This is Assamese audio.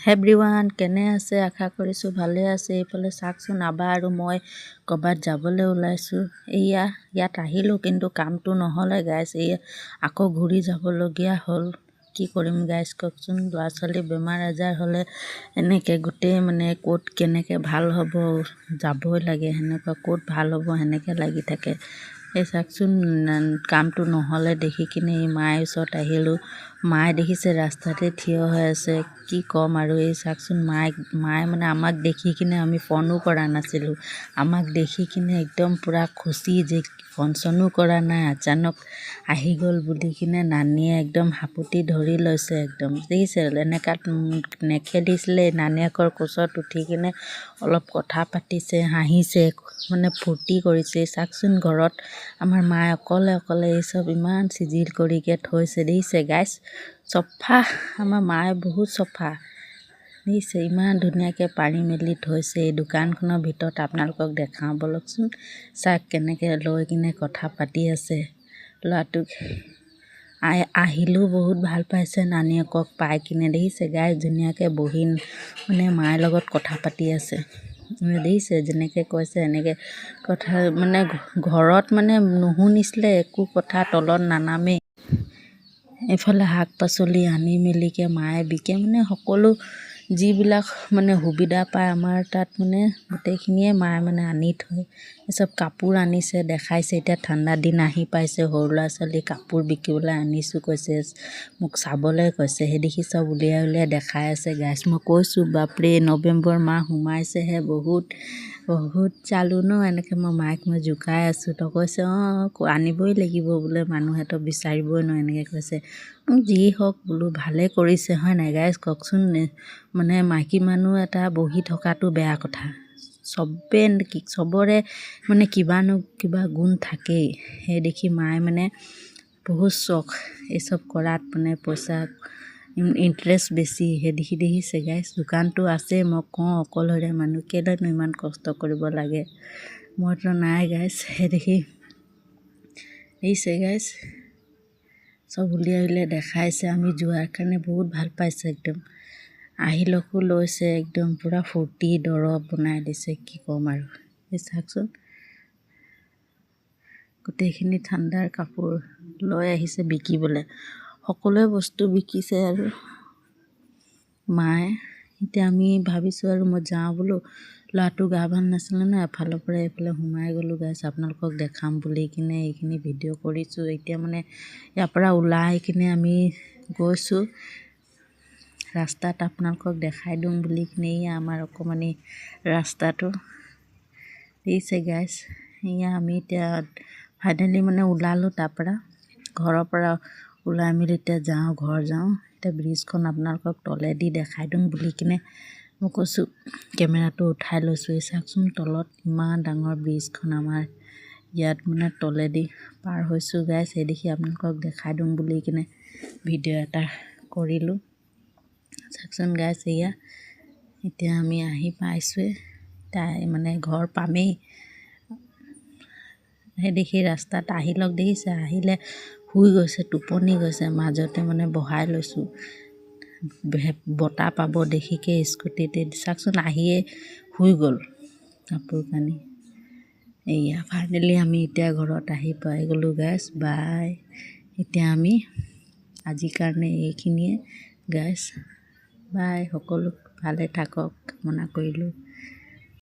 এভৰিৱান কেনে আছে আশা কৰিছোঁ ভালে আছে। এইফালে চাওকচোন আবা আৰু মই ক'ৰবাত যাবলৈ ওলাইছোঁ। ইয়াত আহিলোঁ কিন্তু কামটো নহ'লে গাইছ। আকৌ ঘূৰি যাবলগীয়া হ'ল। কি কৰিম গাইছ কওকচোন। ল'ৰা ছোৱালী বেমাৰ আজাৰ হ'লে এনেকৈ গোটেই ক'ত কেনেকৈ ভাল হ'ব, যাবই লাগে সেনেকুৱা, ক'ত ভাল হ'ব সেনেকৈ লাগি থাকে। এই চাওকচোন কামটো নহ'লে দেখি কিনে এই মাৰ ওচৰত আহিলোঁ। মায়ে দেখিছে ৰাস্তাতে থিয় হৈ আছে। কি ক'ম আৰু এই চাওকচোন মায়ে আমাক দেখি কিনে আমি ফোনো কৰা নাছিলোঁ। আমাক দেখি কিনে একদম পূৰা খুচি যে ফোন চনো কৰা নাই, আচানক আহি গ'ল বুলি কিনে নানীয়ে একদম হাপুতি ধৰি লৈছে। একদম দেখিছে এনেকুৱাত নেখেদিছিলে। নানীয়েকৰ কোচত উঠি কিনে অলপ কথা পাতিছে, হাঁহিছে, ফূৰ্তি কৰিছে। চাওকচোন ঘৰত আমাৰ মায়ে অকলে এই চব ইমান চিজিল কৰিকৈ থৈছে দেখিছে গাইছ। চফা আমাৰ মায়ে বহুত চফা দেখিছে, ইমান ধুনীয়াকৈ পাৰি মেলি থৈছে। এই দোকানখনৰ ভিতৰত আপোনালোকক দেখাওঁ ব'লকচোন। চাওক কেনেকৈ লৈ কিনে কথা পাতি আছে। ল'ৰাটোক আহিলেও বহুত ভাল পাইছে নানীয়েকক পাই কিনে দেখিছে গাইছ। ধুনীয়াকৈ বহি মাৰ লগত কথা পাতি আছে। দেখিছে যেনেকৈ কৈছে এনেকৈ কথা ঘৰত নুশুনিছিলে একো কথা, তলত নানামেই। এইফালে শাক পাচলি আনি মেলিকৈ মায়ে বিকে, সকলো যিবিলাক সুবিধা পায় আমাৰ তাত গোটেইখিনিয়ে মায়ে আনি থয়। এচব কাপোৰ আনিছে দেখাইছে। এতিয়া ঠাণ্ডা দিন আহি পাইছে, সৰু ল'ৰা ছোৱালী কাপোৰ বিকিবলৈ আনিছোঁ কৈছে, মোক চাবলৈ কৈছে। সেইদেখি চব উলিয়াই দেখাই আছে গাইছ। মই কৈছোঁ বাপৰে নৱেম্বৰ মাহ সোমাইছেহে, বহুত চালো ন। এনেকৈ মাইক জোকাই আছোঁ। তো কৈছে আনিবই লাগিব বোলে, মানুহেতো বিচাৰিবই ন, এনেকৈ কৈছে। যি হওক বোলো ভালে কৰিছে হয় নাই গাইছ কওকচোন। মাইকী মানুহ এটা বহি থকাটো বেয়া কথা। চবৰে কিবা গুণ থাকেই। সেই দেখি মায়ে বহুত চখ এইচব কৰাত, পইচা ইণ্টাৰেষ্ট বেছি। সেই দেখিছে গাইছ। দোকানটো আছে, মই কওঁ অকলশৰীয়া মানুহ কেলৈনো ইমান কষ্ট কৰিব লাগে, মইতো নাই গাইছ। সেই দেখিছে গাইছ চব উলিয়াই দেখাইছে। আমি যোৱাৰ কাৰণে বহুত ভাল পাইছে। একদম আহিলকো লৈছে, একদম পূৰা ফূৰ্তি দৰৱ বনাই দিছে। কি ক'ম আৰু এই চাওকচোন গোটেইখিনি ঠাণ্ডাৰ কাপোৰ লৈ আহিছে বিকিবলৈ। সকলোৱে বস্তু বিকিছে আৰু মায়ে। এতিয়া আমি ভাবিছোঁ আৰু মই যাওঁ বোলো। ল'ৰাটো গা ভাল নাছিলে ন, এফালৰ পৰা এইফালে সোমাই গ'লোঁ গাইছ। আপোনালোকক দেখাম বুলি কিনে এইখিনি ভিডিঅ' কৰিছোঁ। এতিয়া ইয়াৰ পৰা ওলাই কিনে আমি গৈছোঁ ৰাস্তাত, আপোনালোকক দেখাই দিওঁ বুলি কিনে। আমাৰ অকণমানি ৰাস্তাটো দেখিছে গাইছ। আমি এতিয়া ফাইনেলি ওলালোঁ তাৰপৰা, ঘৰৰ পৰা ওলাই মেলি এতিয়া ঘৰ যাওঁ। এতিয়া ব্ৰিজখন আপোনালোকক তলেদি দেখাই দিওঁ বুলি কিনে মই কৈছোঁ, কেমেৰাটো উঠাই লৈছোঁ। এই চাওকচোন তলত ইমান ডাঙৰ ব্ৰিজখন আমাৰ ইয়াত তলেদি পাৰ হৈছোঁ গাইছ। সেই দেখি আপোনালোকক দেখাই দিওঁ বুলি কিনে ভিডিঅ' এটা কৰিলোঁ। চাওকচোন গাইছ এতিয়া আমি আহি পাইছোঁৱে, ঘৰ পামেই। সেই দেখি ৰাস্তাত আহিলক দেখিছে, আহিলে শুই গৈছে, টোপনি গৈছে। মাজতে বহাই লৈছোঁ, বতাহ পাব দেখিকে স্কুটিতে। চাওকচোন আহিয়ে শুই গ'ল কাপোৰ কানি। ফাইনেলি আমি এতিয়া ঘৰত আহি পাই গ'লোঁ গাইছ। বাই। এতিয়া আমি আজিৰ কাৰণে এইখিনিয়ে গাইছ। বাই। সকলো ভালে থাকক কামনা কৰিলোঁ।